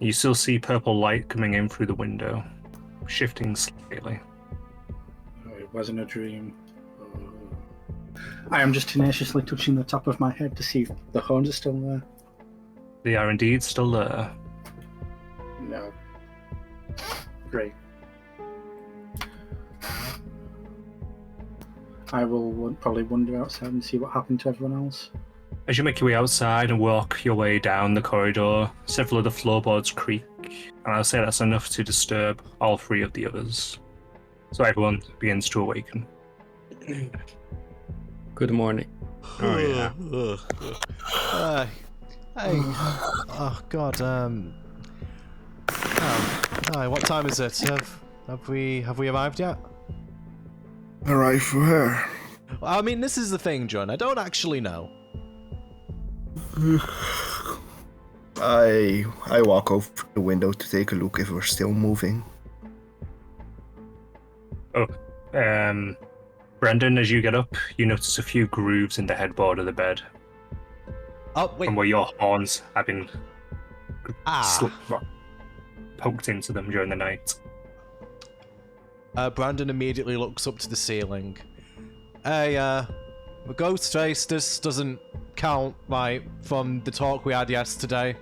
You still see purple light coming in through the window, shifting slightly. Oh, it wasn't a dream. I am just tenaciously touching the top of my head to see if the horns are still there. They are indeed still there. No. Great. I will probably wander outside and see what happened to everyone else. As you make your way outside and walk your way down the corridor, several of the floorboards creak, and I'll say that's enough to disturb all three of the others. So everyone begins to awaken. Good morning. Oh yeah. Hey. Oh God. Hi. What time is it? Have we arrived yet? Arrived for her. I mean, this is the thing, John. I don't actually know. I walk over the window to take a look if we're still moving. Oh, Brendan, as you get up, you notice a few grooves in the headboard of the bed. Oh wait. From where your horns have been Ah. poked into them during the night. Brandon immediately looks up to the ceiling. Hey, the ghost face, this doesn't count, right, from the talk we had yesterday.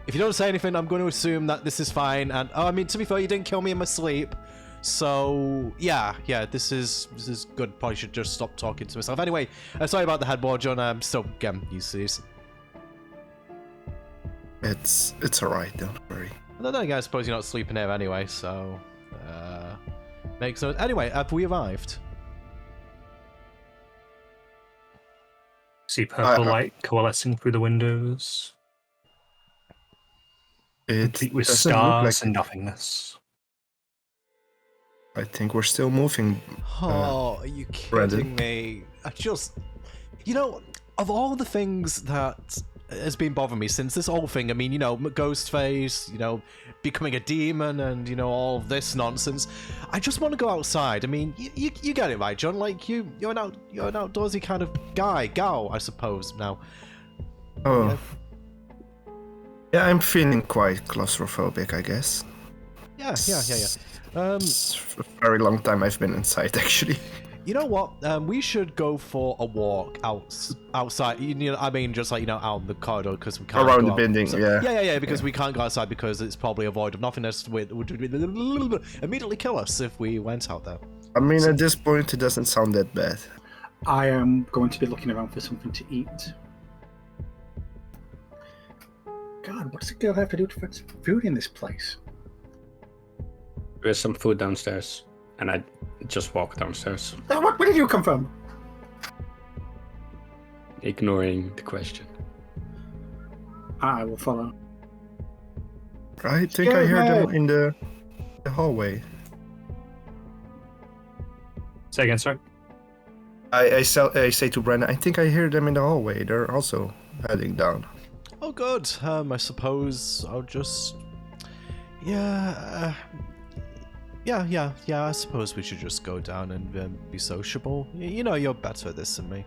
If you don't say anything, I'm going to assume that this is fine, and, I mean, to be fair, you didn't kill me in my sleep, so, yeah, this is good. Probably should just stop talking to myself. Anyway, sorry about the headboard, John, I'm still getting used to this. It's alright, don't worry. I suppose you're not sleeping here anyway, so, makes sense. Anyway, have we arrived? See purple light coalescing through the windows, complete with doesn't stars look and like nothingness. I think we're still moving. Oh, are you kidding me? I just... You know, of all the things that has been bothering me since this whole thing, I mean, you know, Ghostface, you know, becoming a demon and, you know, all of this nonsense, I just want to go outside. I mean, you get it right, John. Like, you're an outdoorsy kind of gal, I suppose, now. Oh. Yeah, I'm feeling quite claustrophobic, I guess. Yeah. It's a very long time I've been inside, actually. You know what? We should go for a walk outside. You know, I mean, just like, you know, out in the corridor because we can't around go the out. building. So, yeah. Because we can't go outside because it's probably a void of nothingness. Would immediately kill us if we went out there. I mean, at this point, it doesn't sound that bad. I am going to be looking around for something to eat. God, what does a girl have to do to find some food in this place? There's some food downstairs, and I just walk downstairs, Where did you come from? ignoring the question. I will follow. I think I heard them in the hallway. Say again, sorry? I say to Brennan, I think I hear them in the hallway. They're also heading down. Oh, good. I suppose I'll just... Yeah, I suppose we should just go down and be sociable. You know, you're better at this than me.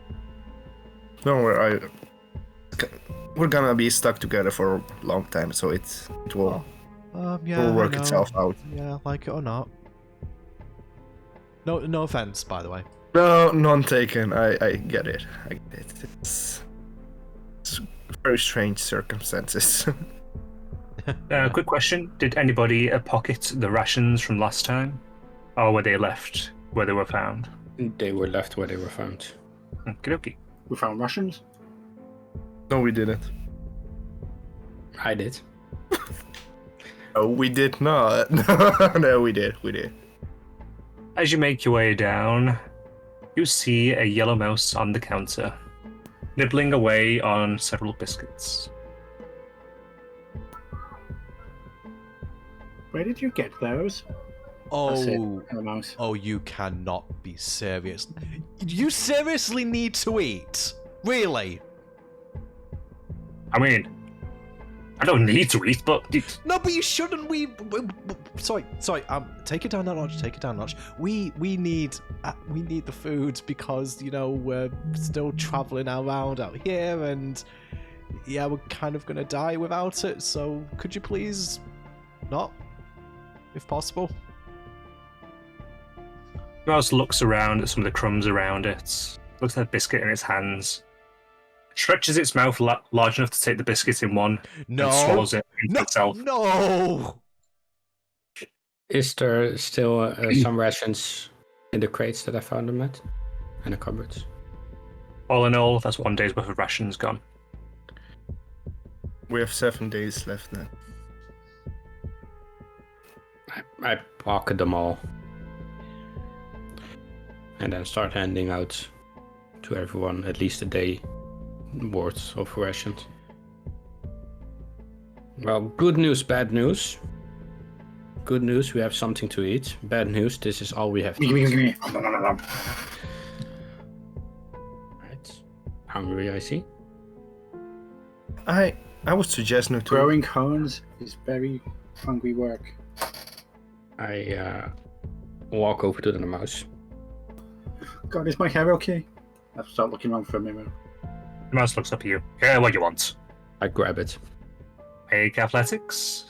Don't worry, we're gonna be stuck together for a long time, so it will work itself out. Yeah, like it or not. No offense, by the way. No, none taken. I get it. It's very strange circumstances. Quick question. Did anybody pocket the rations from last time? Or were they left where they were found? They were left where they were found. Okey-dokey. We found Russians? No, we didn't. I did. No, we did not. No, we did. As you make your way down, you see a yellow mouse on the counter, nibbling away on several biscuits. Where did you get those? Oh, you cannot be serious. You seriously need to eat? Really? I mean, I don't need to eat, but... No, but you shouldn't. Sorry. Take it down a notch. We need the food because, you know, we're still traveling around out here and, yeah, we're kind of gonna die without it, so could you please not, if possible? Mouse looks around at some of the crumbs around it, looks at the biscuit in its hands, stretches its mouth large enough to take the biscuit in one, and swallows it into itself. No! Is there still some rations in the crates that I found them at? And the cupboards? All in all, that's 1 day's worth of rations gone. We have 7 days left now. I pocket them all. And then start handing out to everyone at least a day worth of rations. Well, good news, bad news. Good news, we have something to eat. Bad news, this is all we have to eat. Right. Hungry, I see. I would suggest not to. Growing horns is very hungry work. I walk over to the mouse. God, is my hair okay? I start looking around for a mirror. The mouse looks up at you. Yeah, what you want? I grab it. Make athletics.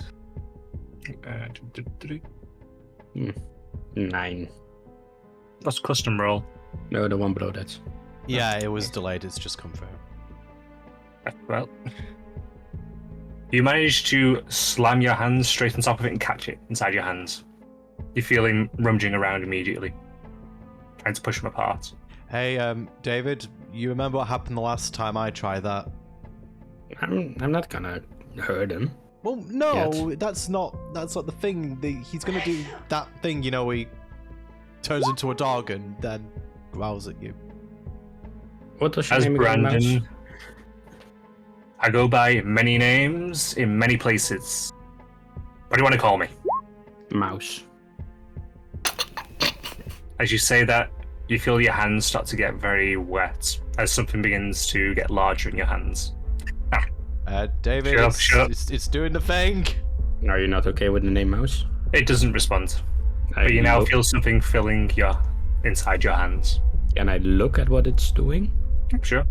9. That's custom roll. No, the one below that. Yeah, it was delayed, it's just confirmed. Well, you manage to slam your hands straight on top of it and catch it inside your hands. You feel him rummaging around immediately, trying to push them apart. Hey, David, you remember what happened the last time I tried that? I'm not gonna hurt him. Well, no, Yet. that's not the thing. He's gonna do that thing, you know, where he turns into a dog and then growls at you. What does your As name again, Mouse? Brandon, I go by many names in many places. What do you want to call me? Mouse. As you say that, you feel your hands start to get very wet as something begins to get larger in your hands. David, Shut up. it's doing the thing. Are you not okay with the name Mouse? It doesn't respond, but you now feel something filling inside your hands. Can I look at what it's doing? Sure.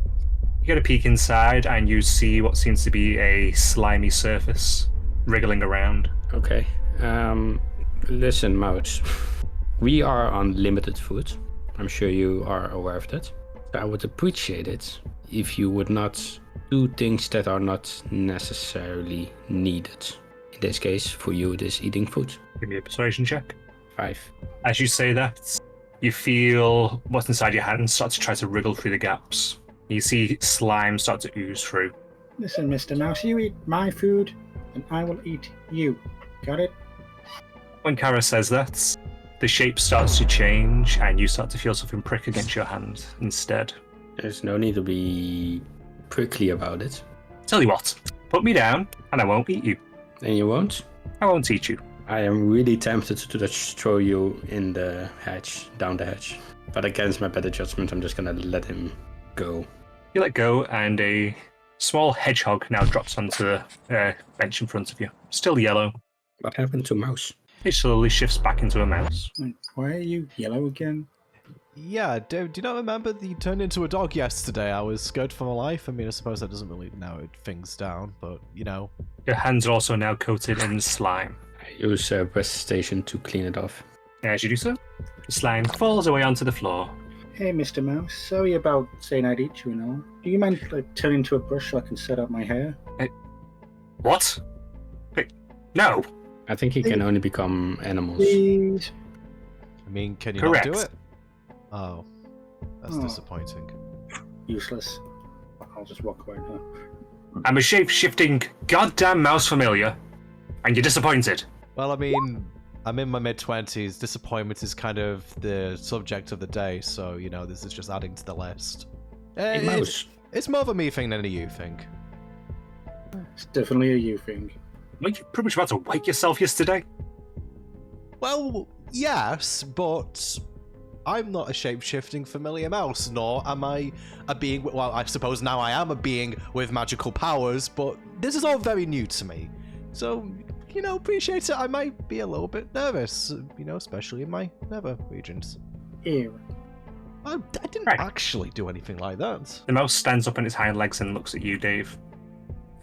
You get a peek inside and you see what seems to be a slimy surface wriggling around. Okay. Listen, Mouse. We are on limited food. I'm sure you are aware of that. I would appreciate it if you would not do things that are not necessarily needed. In this case, for you, it is eating food. Give me a persuasion check. 5. As you say that, you feel what's inside your hands start to try to wriggle through the gaps. You see slime start to ooze through. Listen, Mr. Mouse, you eat my food, and I will eat you. Got it? When Kara says that, the shape starts to change and you start to feel something prick against your hand instead. There's no need to be prickly about it. Tell you what, put me down and I won't eat you. And you won't? I won't eat you. I am really tempted to just throw you in the hatch, down the hatch. But against my better judgment, I'm just gonna let him go. You let go and a small hedgehog now drops onto the bench in front of you. Still yellow. What happened to Mouse? It slowly shifts back into a mouse. Why are you yellow again? Yeah, do you not remember that you turned into a dog yesterday? I was scared for my life. I mean, I suppose that doesn't really narrow things down, but, you know. Your hands are also now coated in slime. I use precipitation to clean it off. As you do so, the slime falls away onto the floor. Hey, Mr. Mouse, sorry about saying I'd eat you and all. Do you mind turning into a brush so I can set up my hair? What? Wait, no! I think he can only become animals. Please. I mean, can you Correct. not do it? Oh, that's disappointing. Useless. I'll just walk away now. I'm a shape-shifting goddamn mouse familiar, and you're disappointed. Well, I mean, I'm in my mid-20s. Disappointment is kind of the subject of the day, so, you know, this is just adding to the list. Hey, Mouse. It's more of a me thing than a you thing. It's definitely a you thing. Weren't you pretty much about to wake yourself yesterday? Well, yes, but I'm not a shape-shifting familiar mouse, nor am I a being... Well, I suppose now I am a being with magical powers, but this is all very new to me. So, you know, appreciate it. I might be a little bit nervous, you know, especially in my nether regions. Ew. I didn't Right. actually do anything like that. The mouse stands up on its hind legs and looks at you, Dave.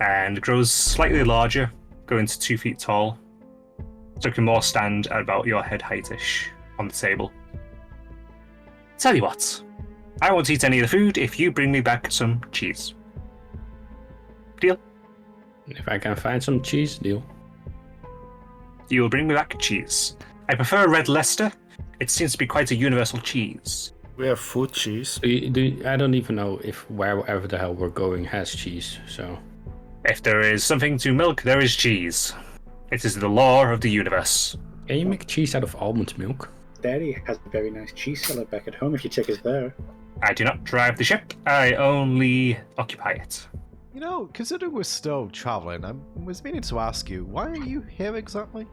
and grows slightly larger, going to 2 feet tall. So it can more stand at about your head height-ish on the table. Tell you what, I won't eat any of the food if you bring me back some cheese. Deal? If I can find some cheese, deal. You will bring me back cheese. I prefer red Leicester. It seems to be quite a universal cheese. We have food cheese. I don't even know if wherever the hell we're going has cheese, so... If there is something to milk, there is cheese. It is the law of the universe. Can you make cheese out of almond milk? Daddy has a very nice cheese cellar back at home if you take us there. I do not drive the ship, I only occupy it. You know, considering we're still traveling, I was meaning to ask you, why are you here exactly?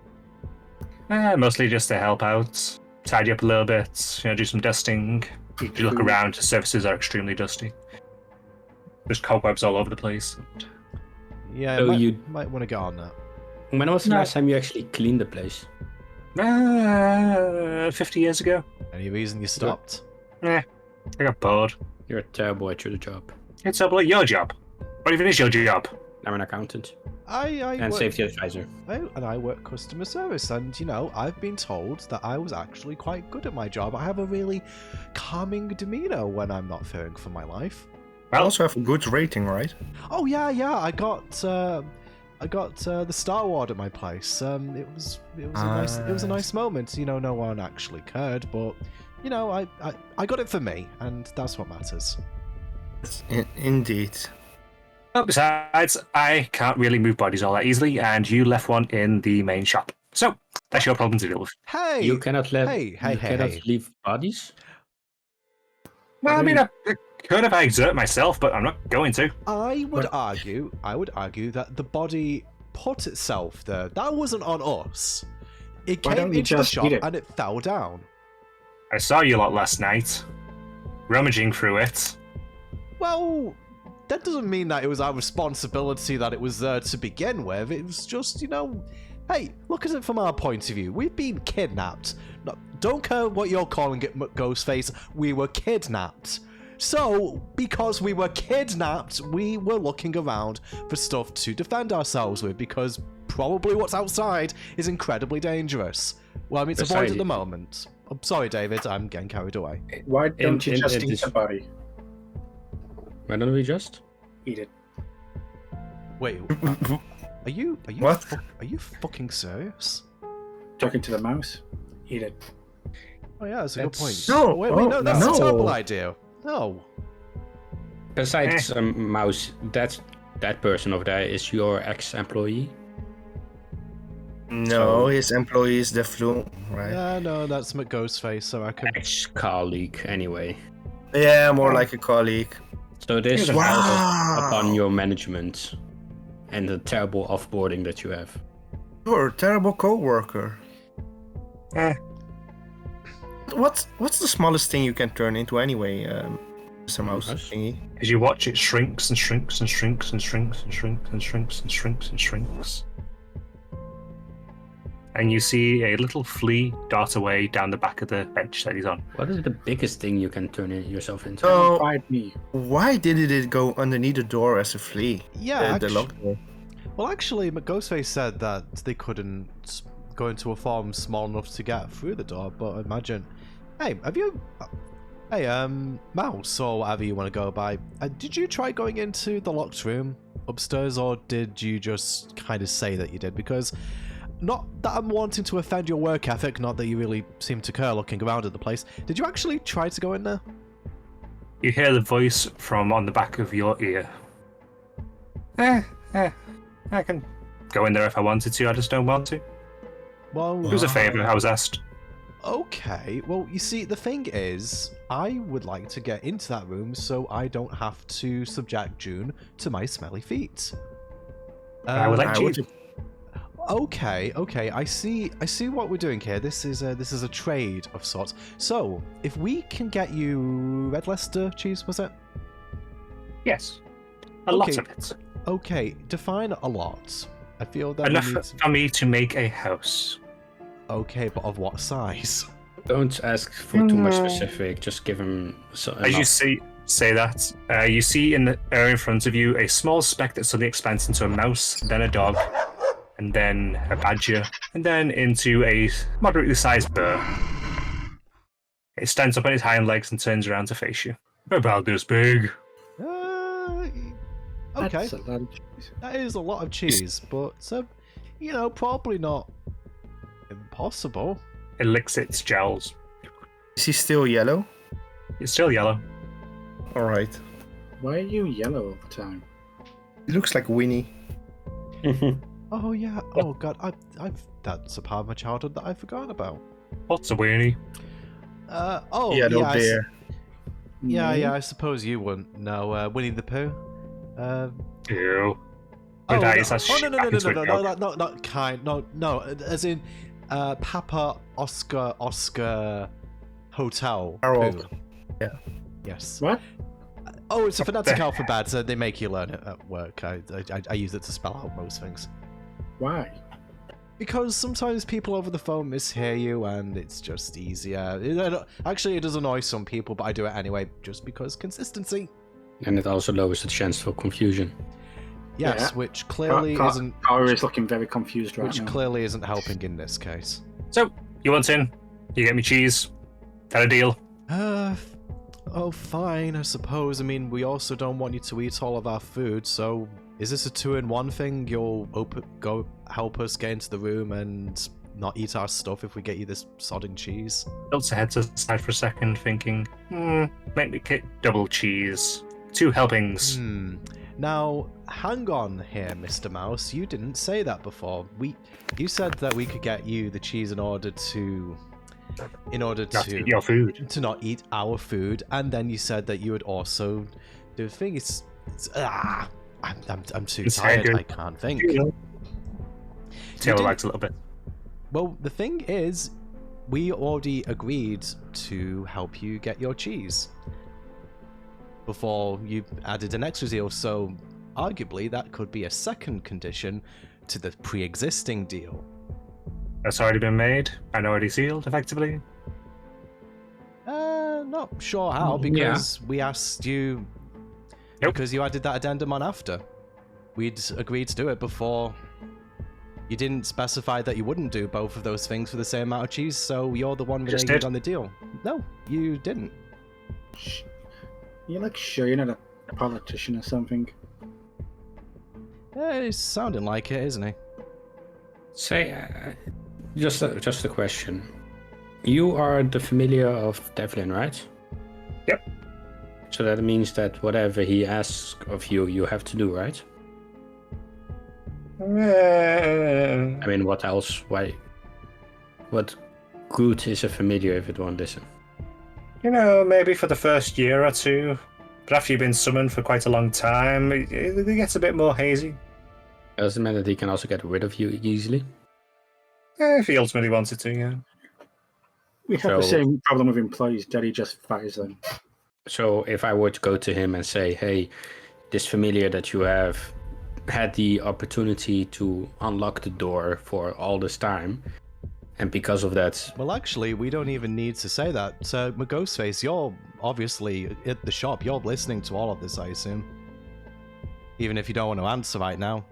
Mostly just to help out, tidy up a little bit, do some dusting. If you look around, the surfaces are extremely dusty. There's cobwebs all over the place. Yeah, So you you- might want to get on that. When was the last time you actually cleaned the place? 50 years ago. Any reason you stopped? I got bored. You're terrible at your job. It's probably your job. What even is your job? I'm an accountant I and work, safety advisor. I work customer service, and you know, I've been told that I was actually quite good at my job. I have a really calming demeanor when I'm not fearing for my life. I also have a good rating, right? Oh yeah, I got the Star Award at my place. It was a nice moment. You know, no one actually cared, but you know, I got it for me, and that's what matters. Indeed. Well, besides, I can't really move bodies all that easily, and you left one in the main shop. So, that's your problem to deal with. Hey, You cannot let hey, you cannot leave bodies. Well, I mean, I could if I exert myself, but I'm not going to. I would argue that the body put itself there. That wasn't on us. It Why came don't you into the just shop eat it? and it fell down. I saw you lot last night, rummaging through it. Well, that doesn't mean that it was our responsibility that it was there to begin with. It was just, you know, hey, look at it from our point of view. We've been kidnapped. No, don't care what you're calling it, Ghostface. We were kidnapped. So, because we were kidnapped, we were looking around for stuff to defend ourselves with, because probably what's outside is incredibly dangerous. Well, I mean, it's avoided at the moment. I'm sorry, David, I'm getting carried away. Why don't you just in eat this- the body? Why don't we just? Eat it. Wait, are you What? Are you fucking serious? Talking to the mouse. Eat it. Oh yeah, that's a good point. That's- No, wait, oh, no, that's no. a terrible idea. No. Besides, Mouse, that person over there is your ex-employee. No, his employees the flu, right? Yeah, no, that's Ghostface, I reckon. Ex-colleague, anyway. Yeah, more like a colleague. So this is Wow. upon your management and the terrible offboarding that you have. You're a terrible co-worker. Eh. What's the smallest thing you can turn into anyway, Mr. Mouse Mouse? thingy? As you watch, it shrinks and shrinks and shrinks and shrinks and shrinks and shrinks and shrinks and shrinks. And you see a little flea dart away down the back of the bench that he's on. What is the biggest thing you can turn yourself into? So, Find me. why didn't it go underneath the door as a flea? Yeah, The lock door. well, actually, Ghostface said that they couldn't go into a form small enough to get through the door, but imagine... Hey, have you... Hey, Mouse, or whatever you want to go by, did you try going into the locked room upstairs, or did you just kind of say that you did? Because... Not that I'm wanting to offend your work ethic, not that you really seem to care looking around at the place. Did you actually try to go in there? You hear the voice from on the back of your ear. I can go in there if I wanted to, I just don't want to. Well, It was a favour, I was asked. okay. Well, you see, the thing is, I would like to get into that room so I don't have to subject June to my smelly feet. I would like I to. would- Okay, I see what we're doing here. This is a trade of sorts. So, if we can get you red Leicester cheese, was it? Yes. A lot Okay. of it. Okay, define a lot. I feel that Enough we need to... for me to make a house. Okay, but of what size? Don't ask for too much specific. Just give him. As you see, say that, you see in the area in front of you a small speck that suddenly expands into a mouse, then a dog, and then a badger, and then into a moderately sized bird. It stands up on its hind legs and turns around to face you. About this big. Okay, That's a lot of cheese. that is a lot of cheese, but probably not impossible. It licks its jowls. Is he still yellow? It's still yellow. Alright. Why are you yellow all the time? He looks like Winnie. Oh yeah. Oh god, I've that's a part of my childhood that I've forgotten about. What's a weenie? Yellow yeah, bear. yeah. I suppose you wouldn't know. Winnie the Pooh. Ew. Oh, With no. eyes that Oh, no, into a dog. not kind. No, as in Papa Oscar Hotel. Harold. Pooh. Yeah. Yes. What? Oh, it's a phonetic alphabet, so they make you learn it at work. I use it to spell out most things. Why? Because sometimes people over the phone mishear you, and it's just easier. Actually, it does annoy some people, but I do it anyway, just because consistency. And it also lowers the chance for confusion. Yes, Yeah. which clearly isn't. Cara is looking very confused right Which now. clearly isn't helping in this case. So, you want in? You get me cheese? That a deal? Oh, fine, I suppose. I mean, we also don't want you to eat all of our food, so is this a 2-in-1 thing? You'll go help us get into the room and not eat our stuff if we get you this sodding cheese? Tilts her head to the side for a second, thinking, make me get double cheese. 2 helpings. Now, hang on here, Mr. Mouse. You didn't say that before. You said that we could get you the cheese in order to Not to eat your food. to not eat our food, and then you said that you would also do the thing. I'm too It's tired. good. I can't think. Tail did- wags a little bit. Well, the thing is, we already agreed to help you get your cheese before you added an extra deal, so arguably that could be a second condition to the pre-existing deal. That's already been made and already sealed, effectively. Not sure how, because we asked you Nope. because you added that addendum on after. We'd agreed to do it before. You didn't specify that you wouldn't do both of those things for the same amount of cheese, so you're the one Just reneging did. on the deal. No, you didn't. You're like sure you're not a politician or something? He's sounding like it, isn't he? Say, just a question. You are the familiar of Devlin, right? Yep. So that means that whatever he asks of you, you have to do, right? I mean, what else? Why? What good is a familiar if it won't listen? Maybe for the first year or two. But after you've been summoned for quite a long time, it gets a bit more hazy. Doesn't mean that he can also get rid of you easily. If he ultimately wanted to, yeah. We have the So- same problem with employees. Daddy just fires them. So if I were to go to him and say, hey, this familiar that you have had the opportunity to unlock the door for all this time, and because of that, Well, actually, we don't even need to say that. So, Ghostface, you're obviously at the shop. You're listening to all of this, I assume. Even if you don't want to answer right now.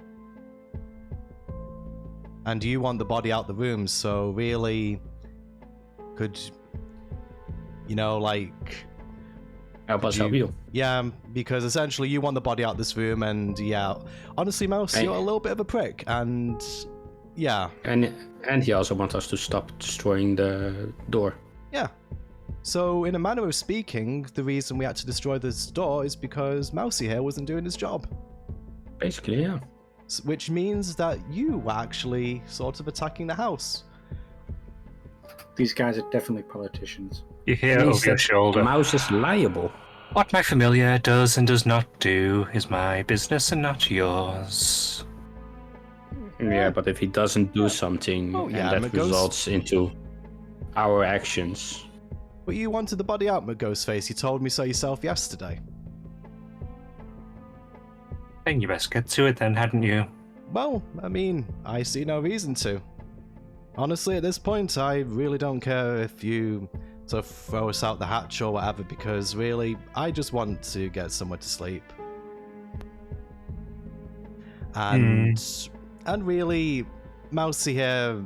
And you want the body out the room, so really, could, help us Do help you- you. yeah, because essentially you want the body out this room, and yeah, honestly, Mouse, Hey. you're a little bit of a prick, and yeah, And he also wants us to stop destroying the door. yeah. So, in a manner of speaking, the reason we had to destroy this door is because Mousy here wasn't doing his job. Basically, yeah. Which means that you were actually sort of attacking the house. These guys are definitely politicians. You hear It means over your that shoulder. Mouse is liable. What my familiar does and does not do is my business and not yours. Yeah, but if he doesn't do something Oh, yeah, and that Magos- results into our actions, But you wanted the body out, Ghostface. You told me so yourself yesterday. I think you best get to it then, hadn't you? Well, I mean, I see no reason to. Honestly, at this point, I really don't care if you to throw us out the hatch or whatever, because really, I just want to get somewhere to sleep. And really, Mousy here,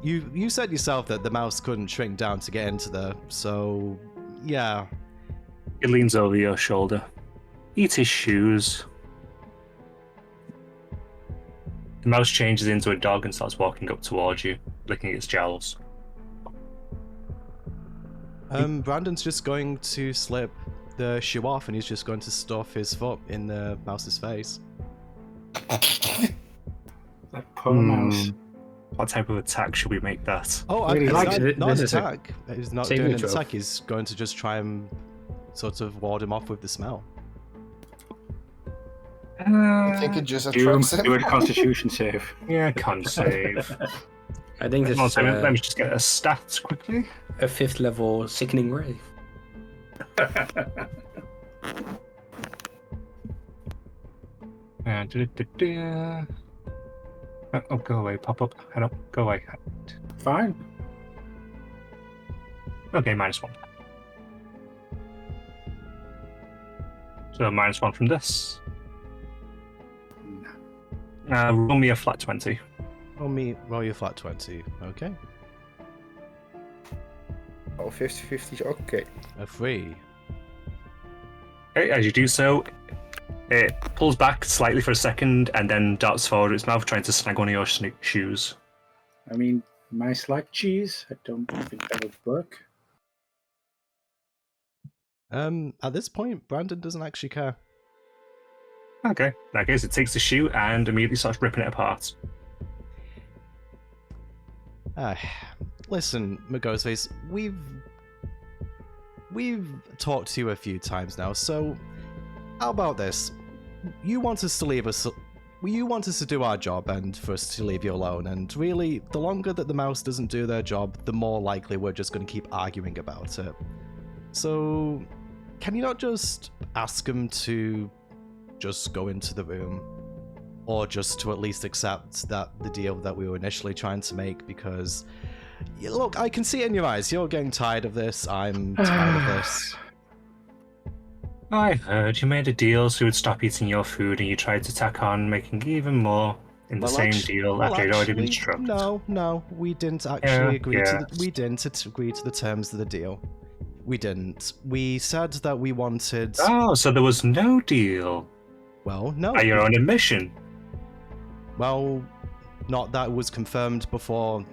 you said yourself that the mouse couldn't shrink down to get into there, so yeah. He leans over your shoulder, eats his shoes. The mouse changes into a dog and starts walking up towards you, licking its jowls. Brandon's just going to slip the shoe off, and he's just going to stuff his foot in the mouse's face. That poor mouse. What type of attack should we make that? Oh, Really it's likes not an This is a attack. He's not saving doing an throw. attack. He's going to just try and sort of ward him off with the smell. I think it just Do attracts do a him. constitution save. Yeah, con save. I think this Come on, is Simon, let me just get a stats quickly. a 5th level sickening ray. Oh, go away, pop up. Head up, go away. Fine. Okay, -1. So -1 from this. Roll me a flat 20. Roll your flat 20. Okay. Oh, 50-50, okay. A 3. Okay, as you do so, it pulls back slightly for a second and then darts forward its mouth, trying to snag one of your shoes. I mean, mice like cheese. I don't think that would work. At this point, Brandon doesn't actually care. Okay, in that case, it takes the shoe and immediately starts ripping it apart. Listen, McGhostface, we've talked to you a few times now, so how about this? You want us to leave us. You want us to do our job and for us to leave you alone, and really, the longer that the mouse doesn't do their job, the more likely we're just going to keep arguing about it. So, can you not just ask them to just go into the room? Or just to at least accept that the deal that we were initially trying to make, because look, I can see it in your eyes. You're getting tired of this. I'm tired of this. I heard you made a deal so you would stop eating your food, and you tried to tack on making even more in the same deal after it had already been struck. No, we didn't actually agree yeah. we didn't agree to the terms of the deal. We didn't. We said that we wanted. Oh, so there was no deal. Well, no. By your own admission. Well, not that was confirmed before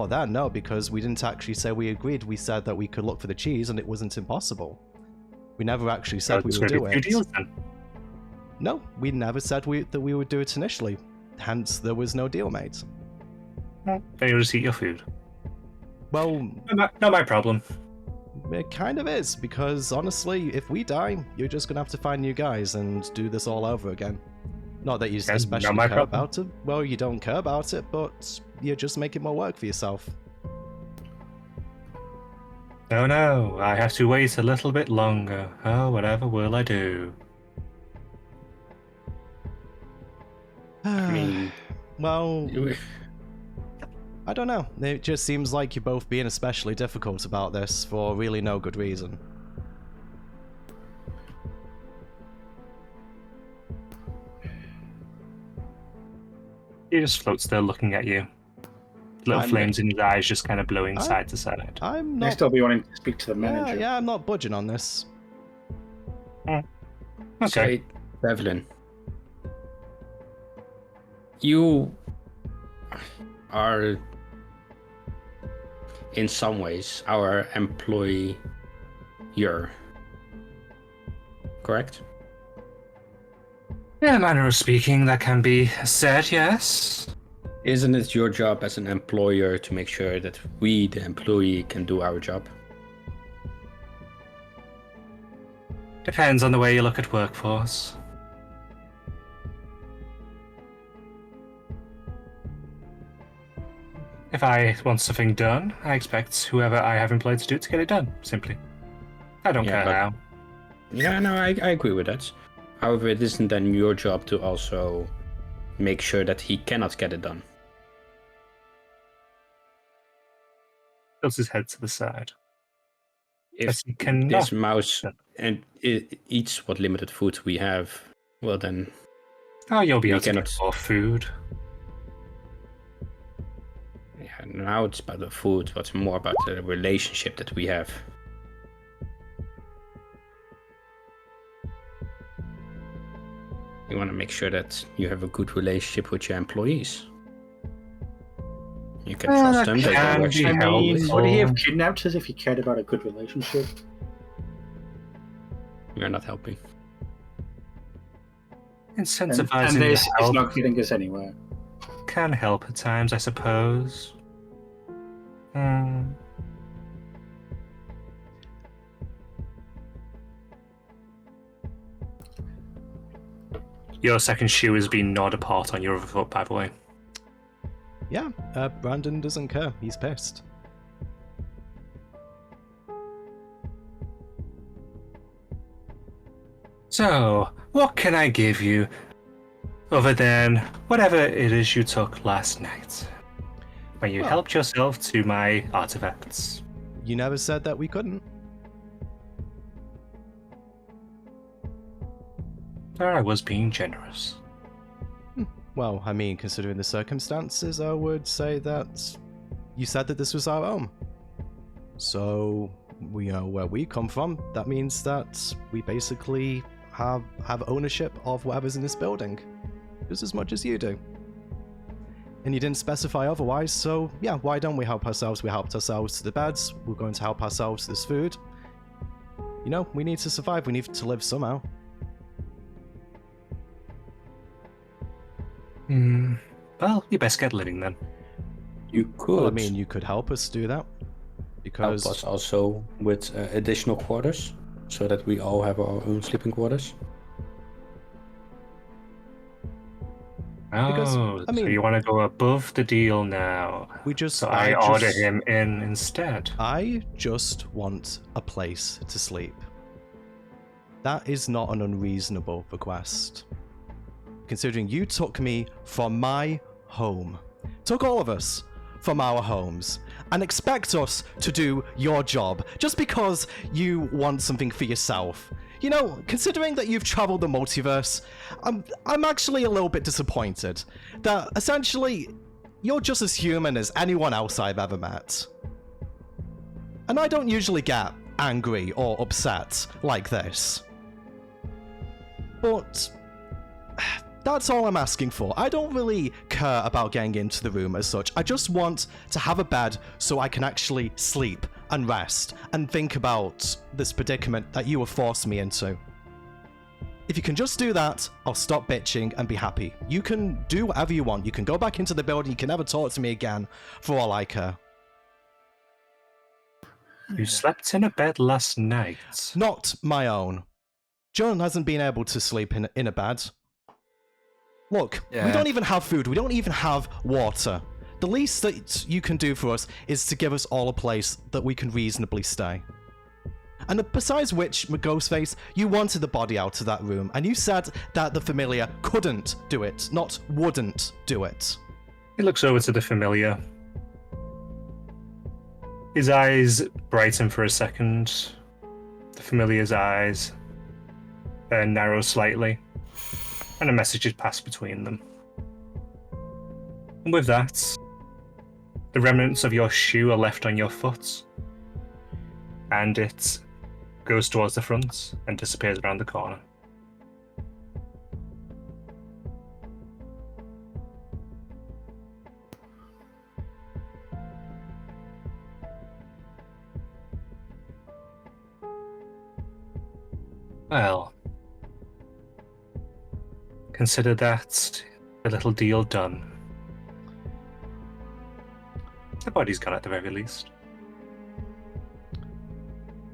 that, no, because we didn't actually say we agreed. We said that we could look for the cheese and it wasn't impossible. We never actually said we would do it. Deals, then. No, we never said that we would do it initially. Hence, there was no deal made. Then you'll just eat your food. Well, Not my problem. it kind of is, because honestly, if we die, you're just gonna have to find new guys and do this all over again. Not that you especially care about it. Well, you don't care about it, but you're just making more work for yourself. No, I have to wait a little bit longer. Oh, whatever will I do? I mean, well, I don't know. It just seems like you're both being especially difficult about this for really no good reason. He just floats there looking at you. Little flames in his eyes just kind of blowing side to side. I'm May not. still be wanting to speak to the manager. Yeah, I'm not budging on this. Okay. so, Devlin, you are in some ways our employer, correct? Yeah, manner of speaking, that can be said, yes. Isn't it your job as an employer to make sure that we, the employee, can do our job? Depends on the way you look at workforce. If I want something done, I expect whoever I have employed to do it to get it done, simply. I don't Yeah, care how. Yeah, no, I agree with that. However, it isn't then your job to also make sure that he cannot get it done. Tilts his head to the side. If Yes, you cannot. this mouse and it eats what limited food we have, well then Oh, you'll be we able to cannot. get more food. Yeah, now it's about the food, but more about the relationship that we have. You want to make sure that you have a good relationship with your employees. You can trust them. They will can actually be I help. mean, would he have helpful. kidnapped us if he cared about a good relationship? You're not helping. Incentivizing And this the is help not getting us anywhere. can help at times, I suppose. Your second shoe has been gnawed apart on your other foot, by the way. Yeah, Brandon doesn't care. He's pissed. So, what can I give you other than whatever it is you took last night? When you Well- helped yourself to my artifacts. You never said that we couldn't. There I was being generous. Well, I mean, considering the circumstances, I would say that you said that this was our home. So, we know where we come from. That means that we basically have ownership of whatever's in this building. Just as much as you do. And you didn't specify otherwise, so yeah, why don't we help ourselves? We helped ourselves to the beds, we're going to help ourselves to this food. You know, we need to survive, we need to live somehow. Well, you best get living then. You could Well, I mean, you could help us do that. help Because us also with additional quarters, so that we all have our own sleeping quarters. Because, Oh, I mean- so you want to go above the deal now? we just... So I order just- him in instead. I just want a place to sleep. That is not an unreasonable request. Considering you took me from my home, took all of us from our homes, and expect us to do your job just because you want something for yourself. You know, considering that you've traveled the multiverse, I'm actually a little bit disappointed that essentially you're just as human as anyone else I've ever met. And I don't usually get angry or upset like this. But that's all I'm asking for. I don't really care about getting into the room as such. I just want to have a bed so I can actually sleep and rest and think about this predicament that you have forced me into. If you can just do that, I'll stop bitching and be happy. You can do whatever you want. You can go back into the building. You can never talk to me again, for all I care. You slept in a bed last night. Not my own. John hasn't been able to sleep in a bed. Look, we Yeah. don't even have food. We don't even have water. The least that you can do for us is to give us all a place that we can reasonably stay. And besides which, Ghostface, you wanted the body out of that room, and you said that the familiar couldn't do it, not wouldn't do it. He looks over to the familiar. His eyes brighten for a second. The familiar's eyes narrow slightly, and a message is passed between them. And with that, the remnants of your shoe are left on your foot, and it goes towards the front and disappears around the corner. Well, consider that a little deal done. The body's gone at the very least.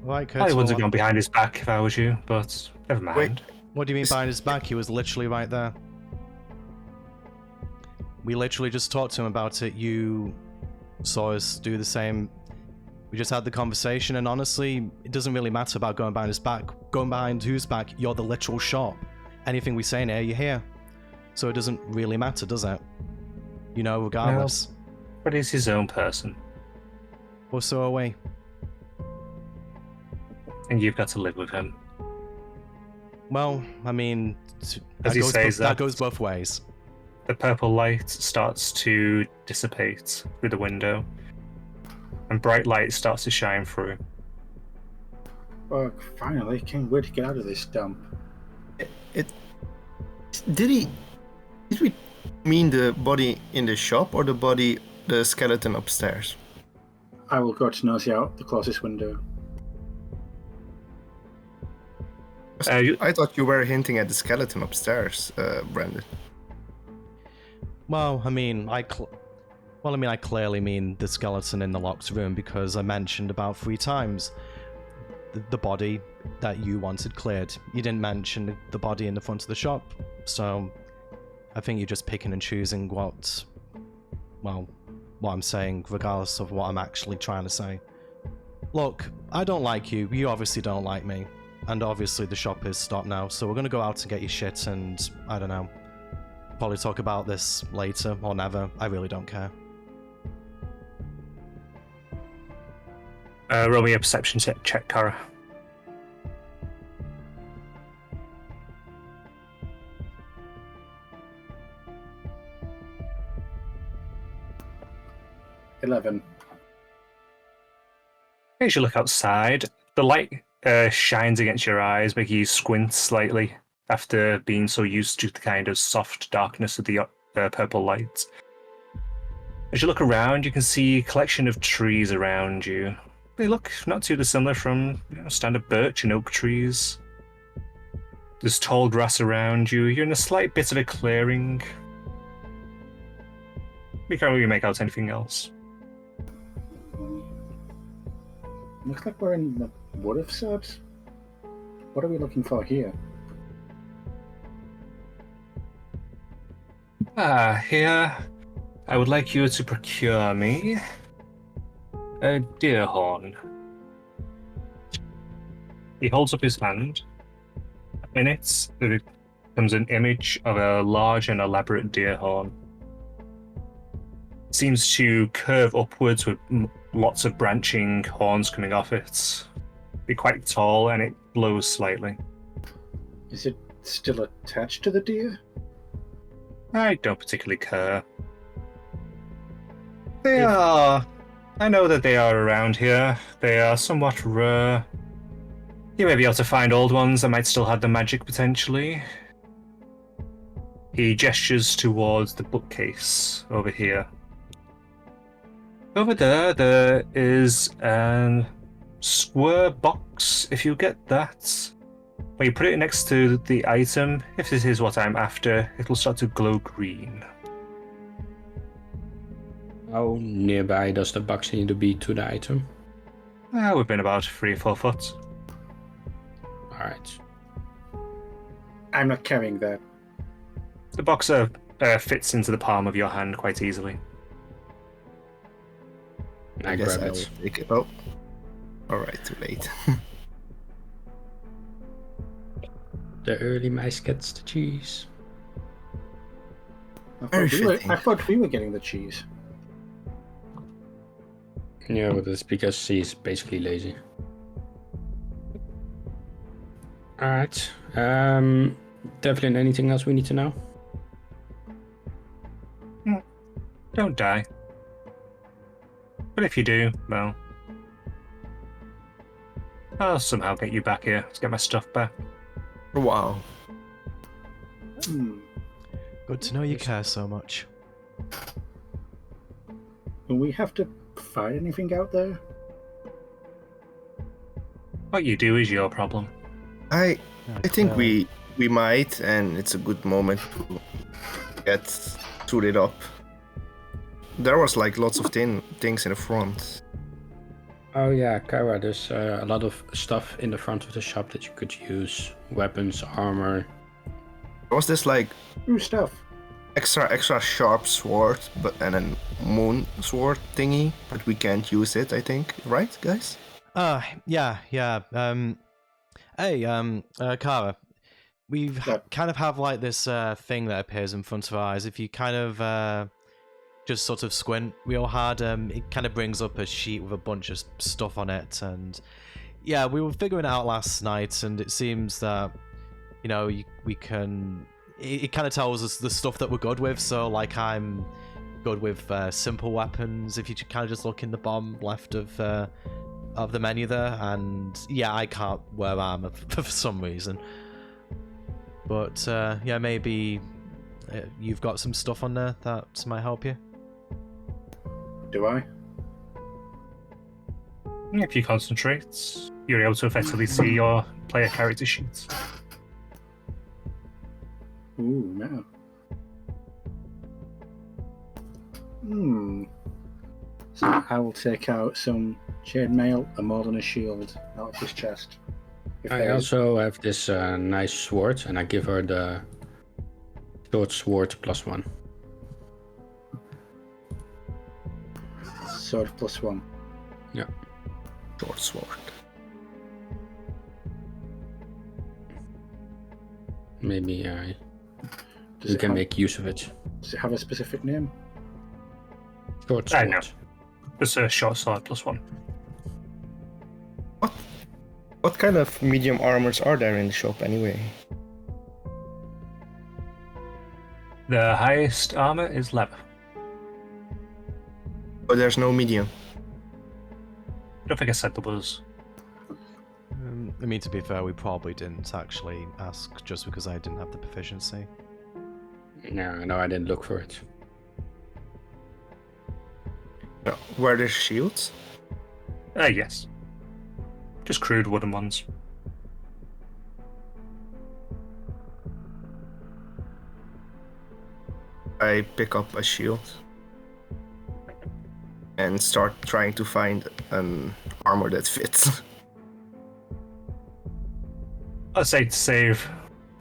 Right, I wouldn't have Kurtzville, gone behind his back if I was you, but never mind. what do you mean behind his back? He was literally right there. We literally just talked to him about it. You saw us do the same. We just had the conversation, and honestly, it doesn't really matter about going behind his back. Going behind whose back? You're the literal shop. Anything we say in here, you hear. So it doesn't really matter, does it? You know, regardless. But he's his own person. or so away. And you've got to live with him. Well, I mean, As he says that that, goes both ways. the purple light starts to dissipate through the window, and bright light starts to shine through. Oh, finally, can't wait to get out of this dump. Did we mean the body in the shop or the skeleton upstairs? I will go to nosy out the closest window. I thought you were hinting at the skeleton upstairs, Brandon. Well, I mean, I clearly mean the skeleton in the locked room because I mentioned about 3 times the body that you wanted cleared. You didn't mention the body in the front of the shop, so I think you're just picking and choosing what I'm saying, regardless of what I'm actually trying to say. Look, I don't like you. You obviously don't like me. And obviously the shop is stopped now, so we're gonna go out and get your shit and, I don't know, probably talk about this later or never. I really don't care. Roll me a perception check, Kara. $11. As you look outside, the light shines against your eyes, making you squint slightly after being so used to the kind of soft darkness of the purple light. As you look around, you can see a collection of trees around you. They look not too dissimilar from standard birch and oak trees. There's tall grass around you. You're in a slight bit of a clearing. You can't really make out anything else. Looks like we're in the wood of sorts. What are we looking for here? Here, I would like you to procure me a deer horn. He holds up his hand. In it, there comes an image of a large and elaborate deer horn. It seems to curve upwards with lots of branching horns coming off it. Be quite tall, and it glows slightly. Is it still attached to the deer? I don't particularly care. They are... I know that they are around here. They are somewhat rare. You may be able to find old ones that might still have the magic, potentially. He gestures towards the bookcase over here. Over there is a square box, if you get that. When you put it next to the item, if this is what I'm after, it'll start to glow green. How nearby does the box need to be to the item? We've been about 3 or 4 foot. Alright. I'm not carrying that. The box fits into the palm of your hand quite easily. I guess grab I'll it. take it. Oh. Alright, too late. The early mice gets the cheese. I thought we were getting the cheese. Yeah, but it's because she's basically lazy. Alright. Devlin, anything else we need to know? Don't die. But if you do, well, I'll somehow get you back here. Let's get my stuff back. Wow. Good to know you care so much. Will we have to fight anything out there? What you do is your problem. I think we might, and it's a good moment to get suited up. There was like lots of things in the front. Oh yeah, Kara, there's a lot of stuff in the front of the shop that you could use. Weapons, armor. There was this like New stuff. extra sharp sword, and a moon sword thingy, but we can't use it, I think. Right, guys? Yeah. Kara, we've kind of have like this thing that appears in front of our eyes. If you kind of just sort of squint real hard. It kind of brings up a sheet with a bunch of stuff on it, and yeah, we were figuring it out last night, and it seems that, you know, we can. It kind of tells us the stuff that we're good with. So, like, I'm good with simple weapons. If you kind of just look in the bottom left of the menu there, and yeah, I can't wear armor for some reason. But yeah, maybe you've got some stuff on there that might help you. Do I? If you concentrate, you're able to effectively see your player character sheets. Ooh, no. So I will take out some chainmail and more than a shield out of his chest. If I there is. also have this nice sword, and I give her the short sword +1. Sword +1. Yeah. Short sword. Maybe Does you it can have- make use of it. Does it have a specific name? Short I sword. know. It's a short sword +1. What kind of medium armors are there in the shop anyway? The highest armor is leather. Oh, there's no medium. I don't think I said there was. I mean, to be fair, we probably didn't actually ask just because I didn't have the proficiency. No, I didn't look for it. No. Were there shields? Yes. Just crude wooden ones. I pick up a shield and start trying to find an armor that fits. I'd say to save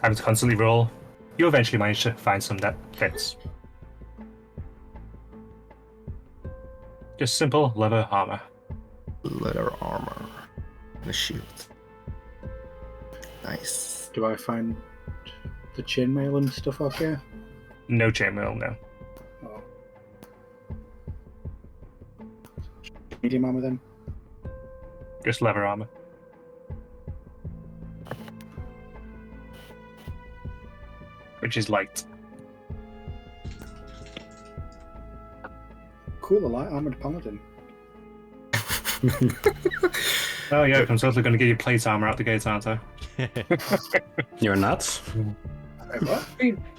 having to constantly roll, you eventually manage to find some that fits. Just simple leather armor. Leather armor and a shield. Nice. Do I find the chainmail and stuff okay? No chainmail, no. Oh. Medium armor then? Just leather armor. Which is light. Cool, a light armored paladin. Oh yeah, I'm totally going to give you plate armor out the gate, aren't I? You're nuts? Wait, what?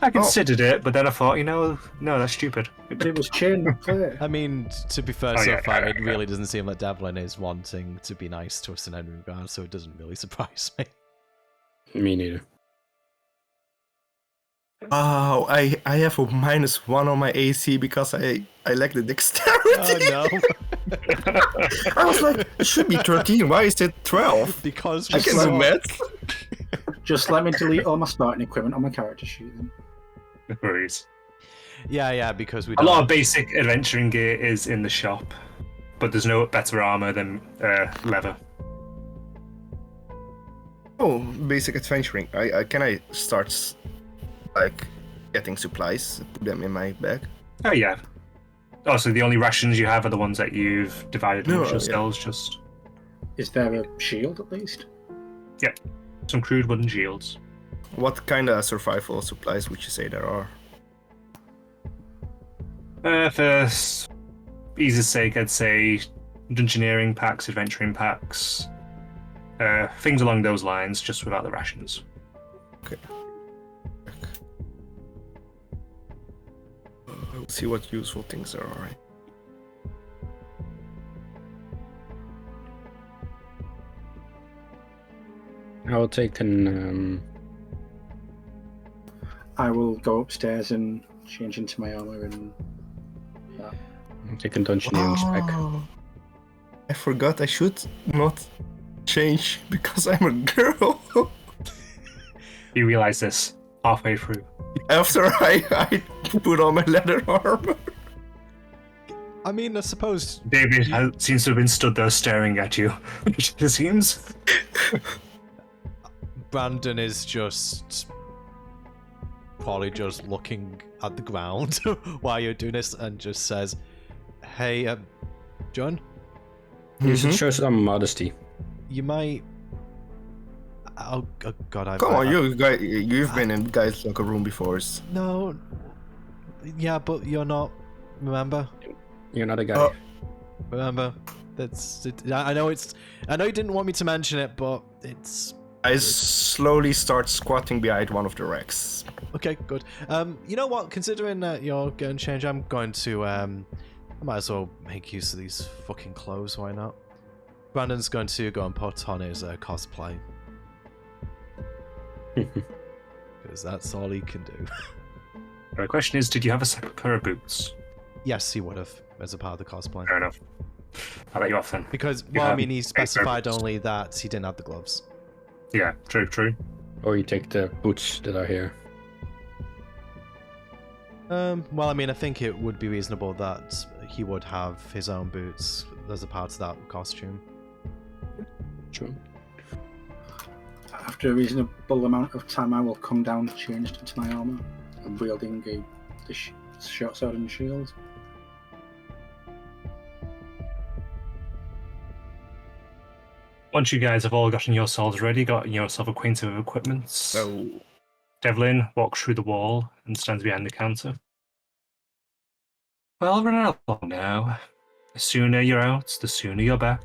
I considered it, but then I thought, no, that's stupid. But it was chain plate. I mean, to be fair, Oh, so yeah, far yeah, it yeah. really doesn't seem like Devlin is wanting to be nice to us in any regard, so it doesn't really surprise me. Me neither. Oh, I have a -1 on my AC because I lack the dexterity. Oh no! I was like, it should be 13. Why is it 12? Because I just can do math. Just let me delete all my starting equipment on my character sheet then. No worries. yeah, because we A don't. lot of basic adventuring gear is in the shop, but there's no better armor than leather. Oh, basic adventuring. Can I start like getting supplies, put them in my bag? Oh yeah. Also, the only rations you have are the ones that you've divided No, amongst yeah. yourselves. Just Is there a shield at least? some crude wooden shields. What kind of survival supplies would you say there are? For easy's sake, I'd say dungeoneering packs, adventuring packs, things along those lines, just without the rations. Okay. We'll see what useful things there are. I will take an. I will go upstairs and change into my armor and I'll take a dungeoneering spec. Oh, I forgot I should not change because I'm a girl. You realize this halfway through. After I put on my leather armor. I mean, I suppose David seems to have been stood there staring at you, which it seems. Brandon is just probably just looking at the ground while you're doing this and just says, "Hey, John, You should show some modesty. you might." Oh God! Come on, you guys, you've been in guys' locker room before. No. Yeah, but you're not. Remember? You're not a guy. Remember? That's. I know it's. I know you didn't want me to mention it, but it's. I slowly start squatting behind one of the racks. Okay, good. You know what? Considering that you're getting changed, I'm going to. I might as well make use of these fucking clothes. Why not? Brandon's going to go and put on his cosplay. Because that's all he can do. The question is, did you have a separate pair of boots? Yes, he would have, as a part of the cosplay. Fair enough. I'll let you off then. Because, You well, I have mean, he extra specified boots. only that he didn't have the gloves. Yeah, true. Or you take the boots that are here. Well, I mean, I think it would be reasonable that he would have his own boots as a part of that costume. True. After a reasonable amount of time, I will come down changed into my armor and wielding the short sword and shield. Once you guys have all gotten yourselves ready, gotten yourself acquainted with equipment, So, Devlin walks through the wall and stands behind the counter. Well, run out long now. The sooner you're out, the sooner you're back.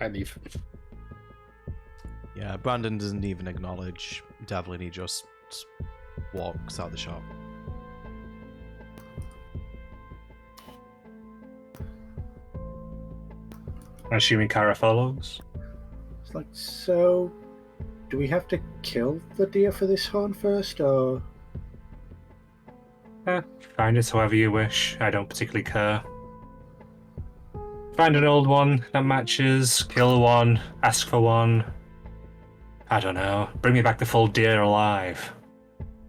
I leave. Yeah, Brandon doesn't even acknowledge Devlin, he just walks out the shop. I'm assuming Kara follows. It's like, so do we have to kill the deer for this horn first, or? Find it however you wish. I don't particularly care. Find an old one that matches, kill one, ask for one. I don't know. Bring me back the full deer alive.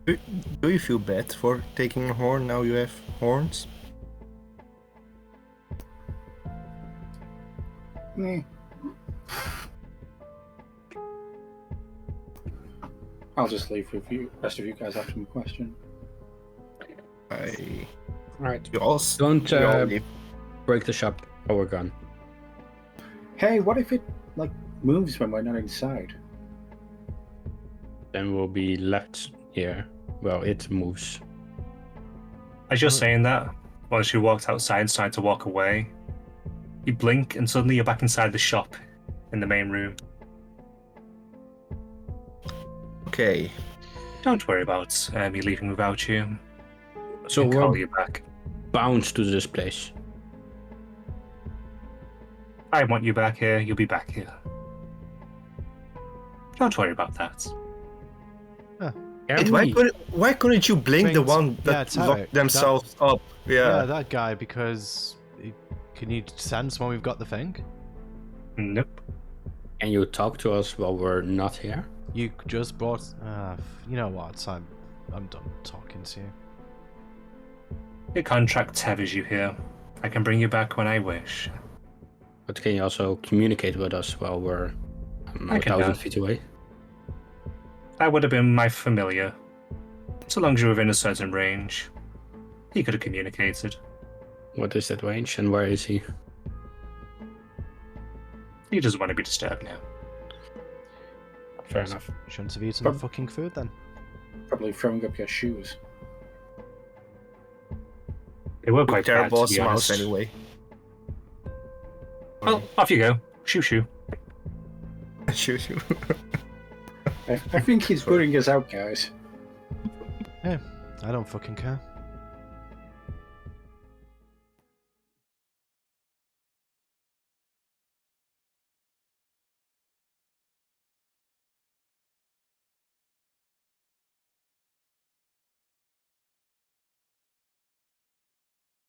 do you feel bad for taking a horn now you have horns? Meh. I'll just leave with you. Rest of you guys after my question. Alright. You all Don't you all leave. break the shop. Oh, we're gone. Hey, what if it like moves when we're not inside? Then we'll be left here. Well, it moves. As you're saying that, once you walked outside and started to walk away, you blink and suddenly you're back inside the shop in the main room. Okay. Don't worry about me leaving without you. So I'll call we're you back. bound to this place. I want you back here, you'll be back here. Don't worry about that. Wait, why couldn't you blink the Blinked. one Yeah, that it's alright. locked themselves up? Yeah, Yeah. that guy, because... Can you sense when we've got the thing? Nope. Can you talk to us while we're not here? You just brought... you know what, I'm done talking to you. Your contract tethers you here. I can bring you back when I wish. But can you also communicate with us while we're I a can 1,000 now. feet away? That would have been my familiar. So long as you're within a certain range, he could have communicated. What is that range and where is he? He doesn't want to be disturbed now. Fair enough. Shouldn't have eaten Prob- the fucking food then. Probably throwing up your shoes. They were quite bad, Terrible to be smells honest. anyway. Well, off you go. Shoo. Shoot you. I think he's putting us out, guys. Yeah, I don't fucking care.